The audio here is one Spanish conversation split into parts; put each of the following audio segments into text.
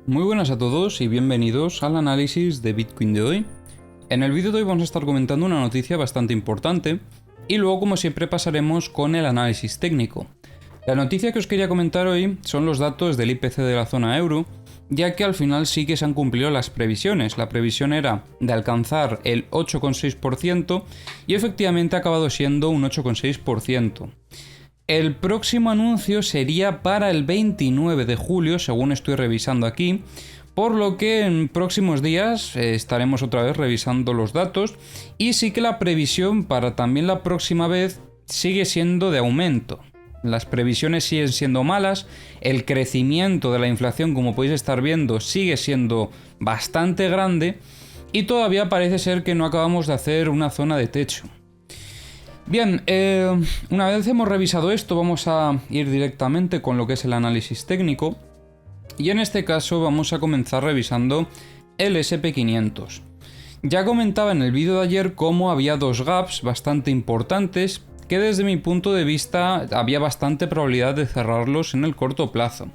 Muy buenas a todos y bienvenidos al análisis de Bitcoin de hoy. En el vídeo de hoy vamos a estar comentando una noticia bastante importante y luego, como siempre, pasaremos con el análisis técnico. La noticia que os quería comentar hoy son los datos del IPC de la zona euro, ya que al final sí que se han cumplido las previsiones. La previsión era de alcanzar el 8,6% y efectivamente ha acabado siendo un 8,6%. El próximo anuncio sería para el 29 de julio, según estoy revisando aquí, por lo que en próximos días estaremos otra vez revisando los datos y sí que la previsión para también la próxima vez sigue siendo de aumento. Las previsiones siguen siendo malas, el crecimiento de la inflación, como podéis estar viendo, sigue siendo bastante grande y todavía parece ser que no acabamos de hacer una zona de techo. Bien, una vez hemos revisado esto, vamos a ir directamente con lo que es el análisis técnico. Y en este caso vamos a comenzar revisando el SP500. Ya comentaba en el vídeo de ayer cómo había dos gaps bastante importantes que desde mi punto de vista había bastante probabilidad de cerrarlos en el corto plazo.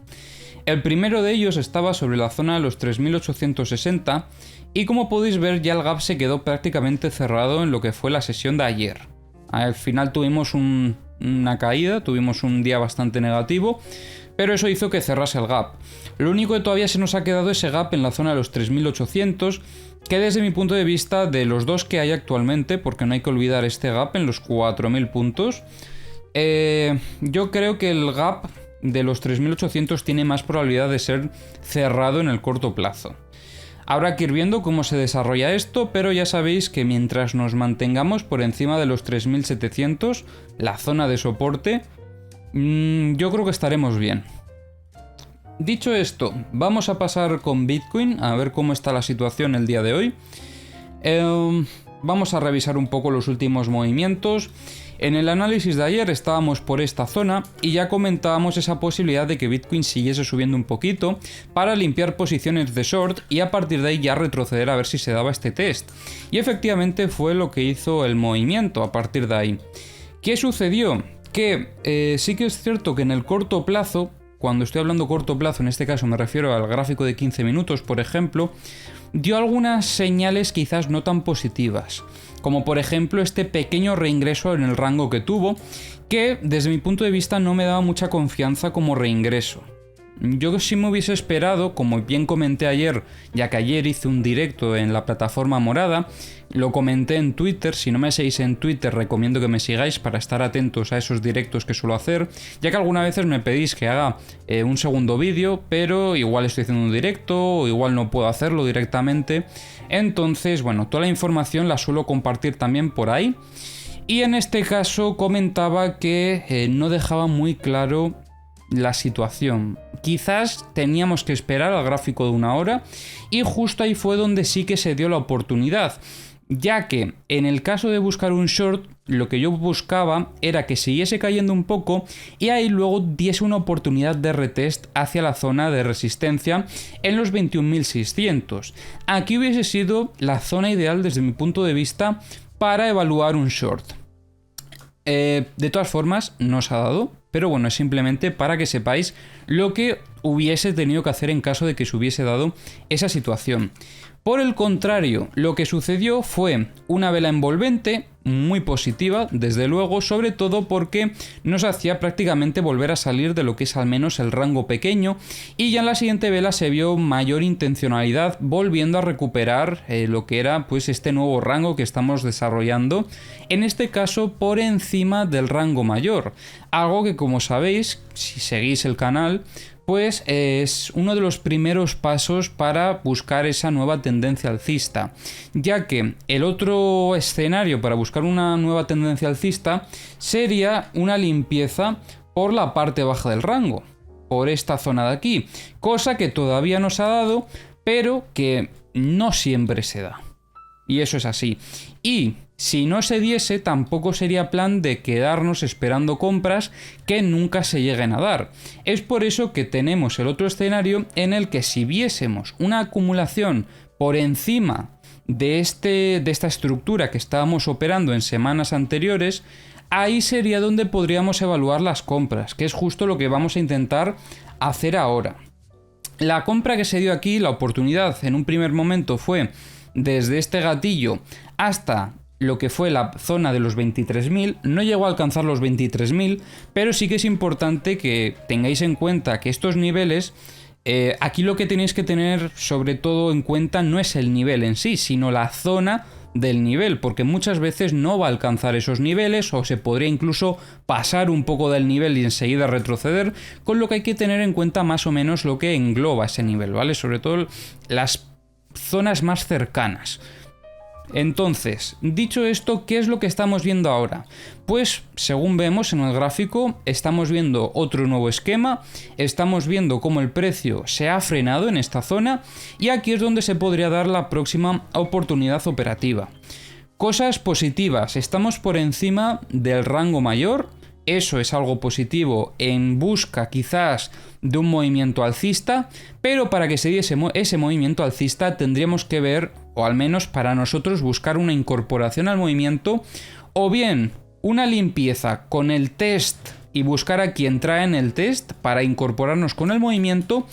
El primero de ellos estaba sobre la zona de los 3.860 y como podéis ver ya el gap se quedó prácticamente cerrado en lo que fue la sesión de ayer. Al final tuvimos una caída, tuvimos un día bastante negativo, pero eso hizo que cerrase el gap. Lo único que todavía se nos ha quedado ese gap en la zona de los 3.800, que desde mi punto de vista, de los dos que hay actualmente, porque no hay que olvidar este gap en los 4.000 puntos, yo creo que el gap de los 3.800 tiene más probabilidad de ser cerrado en el corto plazo. Habrá que ir viendo cómo se desarrolla esto, pero ya sabéis que mientras nos mantengamos por encima de los 3.700, la zona de soporte, yo creo que estaremos bien. Dicho esto, vamos a pasar con Bitcoin, a ver cómo está la situación el día de hoy. Vamos a revisar un poco los últimos movimientos. En el análisis de ayer estábamos por esta zona y ya comentábamos esa posibilidad de que Bitcoin siguiese subiendo un poquito para limpiar posiciones de short y a partir de ahí ya retroceder a ver si se daba este test. Y efectivamente fue lo que hizo el movimiento a partir de ahí. ¿Qué sucedió? Que sí que es cierto que en el corto plazo, cuando estoy hablando corto plazo, en este caso me refiero al gráfico de 15 minutos, por ejemplo, dio algunas señales quizás no tan positivas, como por ejemplo este pequeño reingreso en el rango que tuvo, que desde mi punto de vista no me daba mucha confianza como reingreso. Yo sí me hubiese esperado, como bien comenté ayer, ya que ayer hice un directo en la plataforma morada, lo comenté en Twitter. Si no me seguís en Twitter, recomiendo que me sigáis para estar atentos a esos directos que suelo hacer, ya que algunas veces me pedís que haga un segundo vídeo, pero igual estoy haciendo un directo o igual no puedo hacerlo directamente. Entonces, bueno, toda la información la suelo compartir también por ahí. Y en este caso comentaba que no dejaba muy claro la situación. Quizás teníamos que esperar al gráfico de una hora y justo ahí fue donde sí que se dio la oportunidad, ya que en el caso de buscar un short, lo que yo buscaba era que siguiese cayendo un poco y ahí luego diese una oportunidad de retest hacia la zona de resistencia en los 21.600. Aquí hubiese sido la zona ideal desde mi punto de vista para evaluar un short. De todas formas, no se ha dado, pero bueno, es simplemente para que sepáis lo que hubiese tenido que hacer en caso de que se hubiese dado esa situación. Por el contrario, lo que sucedió fue una vela envolvente muy positiva, desde luego, sobre todo porque nos hacía prácticamente volver a salir de lo que es al menos el rango pequeño, y ya en la siguiente vela se vio mayor intencionalidad volviendo a recuperar lo que era pues este nuevo rango que estamos desarrollando, en este caso por encima del rango mayor, algo que, como sabéis, si seguís el canal, pues es uno de los primeros pasos para buscar esa nueva tendencia alcista, ya que el otro escenario para buscar una nueva tendencia alcista sería una limpieza por la parte baja del rango, por esta zona de aquí, cosa que todavía no se ha dado, pero que no siempre se da. Y eso es así. Y si no se diese, tampoco sería plan de quedarnos esperando compras que nunca se lleguen a dar. Es por eso que tenemos el otro escenario en el que si viésemos una acumulación por encima de esta estructura que estábamos operando en semanas anteriores, ahí sería donde podríamos evaluar las compras, que es justo lo que vamos a intentar hacer ahora. La compra que se dio aquí, la oportunidad en un primer momento fue desde este gatillo hasta lo que fue la zona de los 23.000, no llegó a alcanzar los 23.000, pero sí que es importante que tengáis en cuenta que estos niveles, aquí lo que tenéis que tener sobre todo en cuenta no es el nivel en sí, sino la zona del nivel, porque muchas veces no va a alcanzar esos niveles o se podría incluso pasar un poco del nivel y enseguida retroceder, con lo que hay que tener en cuenta más o menos lo que engloba ese nivel, ¿vale? Sobre todo las zonas más cercanas. Entonces, dicho esto, ¿qué es lo que estamos viendo ahora? Pues, según vemos en el gráfico, estamos viendo otro nuevo esquema, estamos viendo cómo el precio se ha frenado en esta zona y aquí es donde se podría dar la próxima oportunidad operativa. Cosas positivas, estamos por encima del rango mayor. Eso es algo positivo en busca quizás de un movimiento alcista, pero para que se diese ese movimiento alcista tendríamos que ver, o al menos para nosotros buscar una incorporación al movimiento, o bien una limpieza con el test y buscar a quien trae en el test para incorporarnos con el movimiento,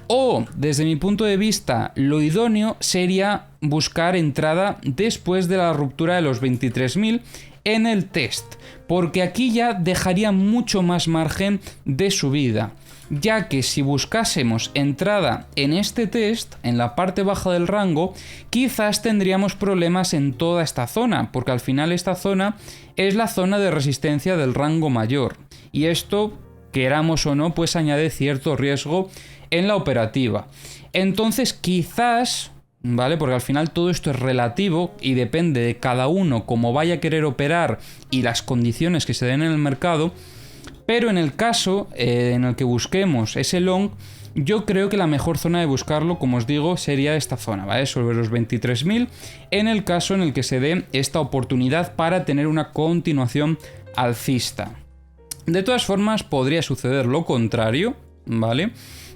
o desde mi punto de vista lo idóneo sería buscar entrada después de la ruptura de los 23.000 en el test, porque aquí ya dejaría mucho más margen de subida, ya que si buscásemos entrada en este test, en la parte baja del rango, quizás tendríamos problemas en toda esta zona, porque al final esta zona es la zona de resistencia del rango mayor, y esto, queramos o no, pues añade cierto riesgo en la operativa. Entonces quizás, ¿vale? Porque al final todo esto es relativo y depende de cada uno cómo vaya a querer operar y las condiciones que se den en el mercado, pero en el caso en el que busquemos ese long, yo creo que la mejor zona de buscarlo, como os digo, sería esta zona, ¿vale? Sobre los 23.000, en el caso en el que se dé esta oportunidad para tener una continuación alcista. De todas formas, podría suceder lo contrario, ¿vale?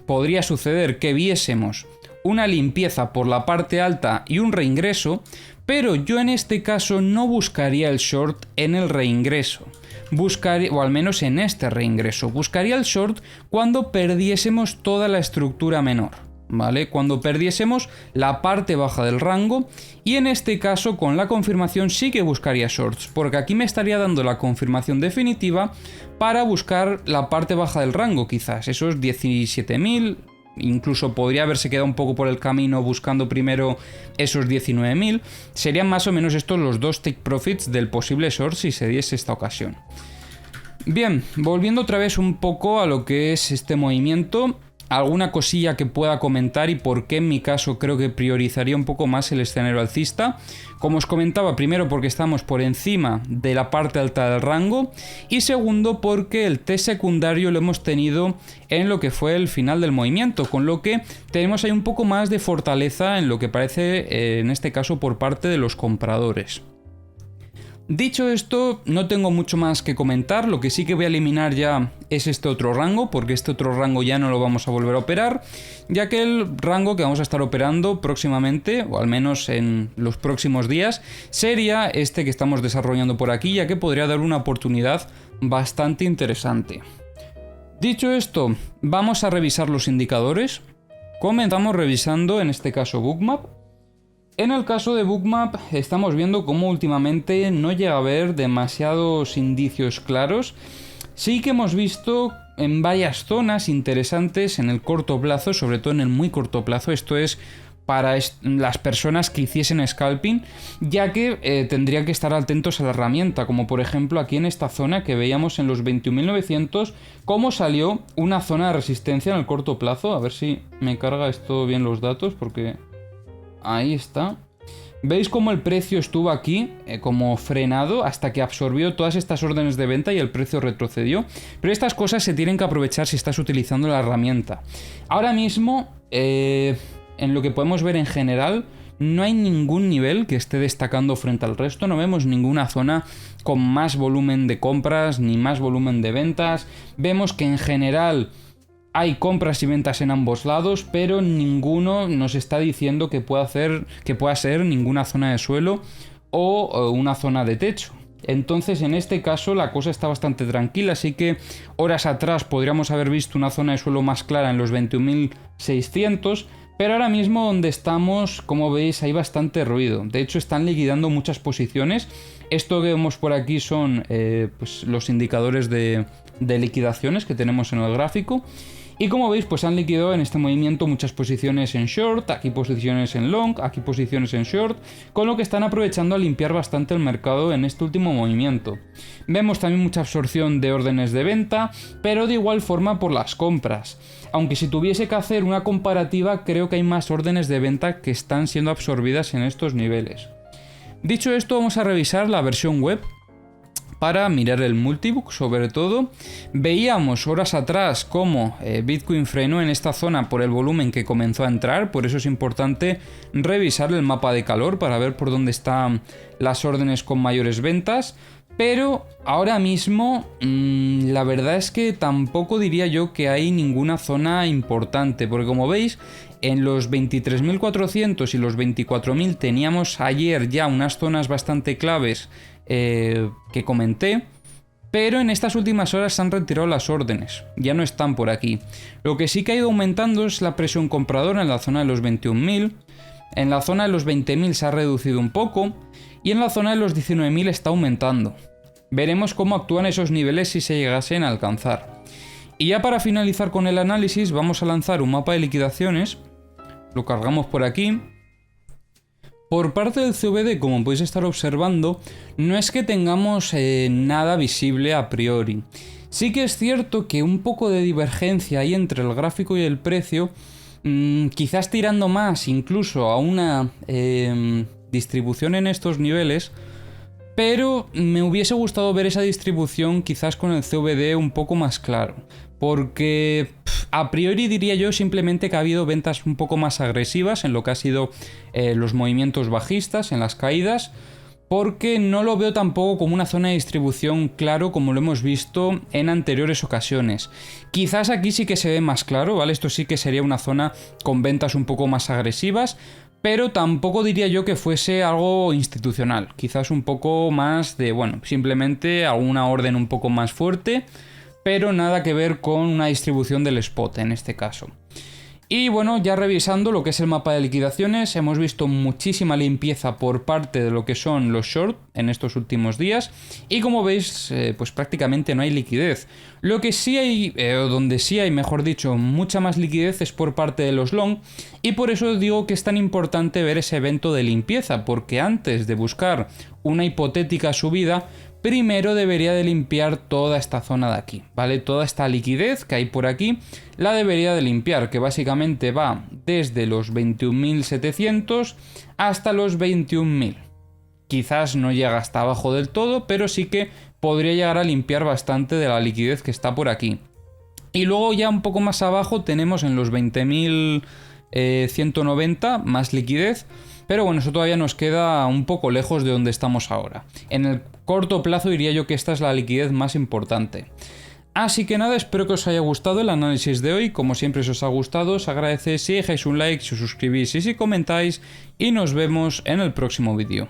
Podría suceder que viésemos una limpieza por la parte alta y un reingreso, pero yo en este caso no buscaría el short en el reingreso. Buscaría, o al menos en este reingreso, buscaría el short cuando perdiésemos toda la estructura menor, ¿vale? Cuando perdiésemos la parte baja del rango, y en este caso con la confirmación sí que buscaría shorts, porque aquí me estaría dando la confirmación definitiva para buscar la parte baja del rango, quizás esos 17.000, incluso podría haberse quedado un poco por el camino buscando primero esos 19.000. Serían más o menos estos los dos take profits del posible short si se diese esta ocasión. Bien, volviendo otra vez un poco a lo que es este movimiento, alguna cosilla que pueda comentar y por qué en mi caso creo que priorizaría un poco más el escenario alcista. Como os comentaba, primero porque estamos por encima de la parte alta del rango y segundo porque el test secundario lo hemos tenido en lo que fue el final del movimiento, con lo que tenemos ahí un poco más de fortaleza en lo que parece en este caso por parte de los compradores. Dicho esto, no tengo mucho más que comentar, lo que sí que voy a eliminar ya es este otro rango, porque este otro rango ya no lo vamos a volver a operar, ya que el rango que vamos a estar operando próximamente, o al menos en los próximos días, sería este que estamos desarrollando por aquí, ya que podría dar una oportunidad bastante interesante. Dicho esto, vamos a revisar los indicadores. Comenzamos revisando en este caso Bookmap. En el caso de Bookmap estamos viendo cómo últimamente no llega a haber demasiados indicios claros. Sí que hemos visto en varias zonas interesantes en el corto plazo, sobre todo en el muy corto plazo, esto es para las personas que hiciesen scalping, ya que tendrían que estar atentos a la herramienta, como por ejemplo aquí en esta zona que veíamos en los 21.900, cómo salió una zona de resistencia en el corto plazo. A ver si me carga esto bien los datos, porque ahí está. ¿Veis cómo el precio estuvo aquí como frenado hasta que absorbió todas estas órdenes de venta y el precio retrocedió? Pero estas cosas se tienen que aprovechar si estás utilizando la herramienta. Ahora mismo, en lo que podemos ver en general, no hay ningún nivel que esté destacando frente al resto. No vemos ninguna zona con más volumen de compras ni más volumen de ventas. Vemos que en general hay compras y ventas en ambos lados, pero ninguno nos está diciendo que pueda ser ninguna zona de suelo o una zona de techo. Entonces en este caso la cosa está bastante tranquila, así que horas atrás podríamos haber visto una zona de suelo más clara en los 21.600, pero ahora mismo donde estamos, como veis, hay bastante ruido. De hecho están liquidando muchas posiciones. Esto que vemos por aquí son pues los indicadores de liquidaciones que tenemos en el gráfico. Y como veis, pues han liquidado en este movimiento muchas posiciones en short, aquí posiciones en long, aquí posiciones en short, con lo que están aprovechando a limpiar bastante el mercado en este último movimiento. Vemos también mucha absorción de órdenes de venta, pero de igual forma por las compras. Aunque si tuviese que hacer una comparativa, creo que hay más órdenes de venta que están siendo absorbidas en estos niveles. Dicho esto, vamos a revisar la versión web para mirar el multibook. Sobre todo veíamos horas atrás cómo Bitcoin frenó en esta zona por el volumen que comenzó a entrar, por eso es importante revisar el mapa de calor para ver por dónde están las órdenes con mayores ventas. Pero ahora mismo la verdad es que tampoco diría yo que hay ninguna zona importante, porque como veis en los 23.400 y los 24.000 teníamos ayer ya unas zonas bastante claves que comenté, pero en estas últimas horas se han retirado las órdenes, ya no están por aquí. Lo que sí que ha ido aumentando es la presión compradora en la zona de los 21.000, en la zona de los 20.000 se ha reducido un poco y en la zona de los 19.000 está aumentando. Veremos cómo actúan esos niveles si se llegasen a alcanzar. Y ya para finalizar con el análisis vamos a lanzar un mapa de liquidaciones, lo cargamos por aquí. Por parte del CVD, como podéis estar observando, no es que tengamos nada visible a priori. Sí que es cierto que un poco de divergencia hay entre el gráfico y el precio, quizás tirando más incluso a una distribución en estos niveles, pero me hubiese gustado ver esa distribución quizás con el CVD un poco más claro, porque a priori diría yo simplemente que ha habido ventas un poco más agresivas en lo que ha sido los movimientos bajistas, en las caídas, porque no lo veo tampoco como una zona de distribución claro como lo hemos visto en anteriores ocasiones. Quizás aquí sí que se ve más claro, ¿vale? Esto sí que sería una zona con ventas un poco más agresivas, pero tampoco diría yo que fuese algo institucional. Quizás un poco más de, bueno, simplemente alguna orden un poco más fuerte, pero nada que ver con una distribución del spot en este caso. Y bueno, ya revisando lo que es el mapa de liquidaciones, hemos visto muchísima limpieza por parte de lo que son los short en estos últimos días. Y como veis, pues prácticamente no hay liquidez. Lo que sí hay, donde sí hay, mejor dicho, mucha más liquidez es por parte de los long. Y por eso digo que es tan importante ver ese evento de limpieza, porque antes de buscar una hipotética subida, primero debería de limpiar toda esta zona de aquí, ¿vale? Toda esta liquidez que hay por aquí la debería de limpiar, que básicamente va desde los 21.700 hasta los 21.000. Quizás no llega hasta abajo del todo, pero sí que podría llegar a limpiar bastante de la liquidez que está por aquí. Y luego ya un poco más abajo tenemos en los 20.190 más liquidez, pero bueno, eso todavía nos queda un poco lejos de donde estamos ahora. En el corto plazo diría yo que esta es la liquidez más importante. Así que nada, espero que os haya gustado el análisis de hoy. Como siempre, si os ha gustado, os agradece si dejáis un like, si os suscribís y si comentáis. Y nos vemos en el próximo vídeo.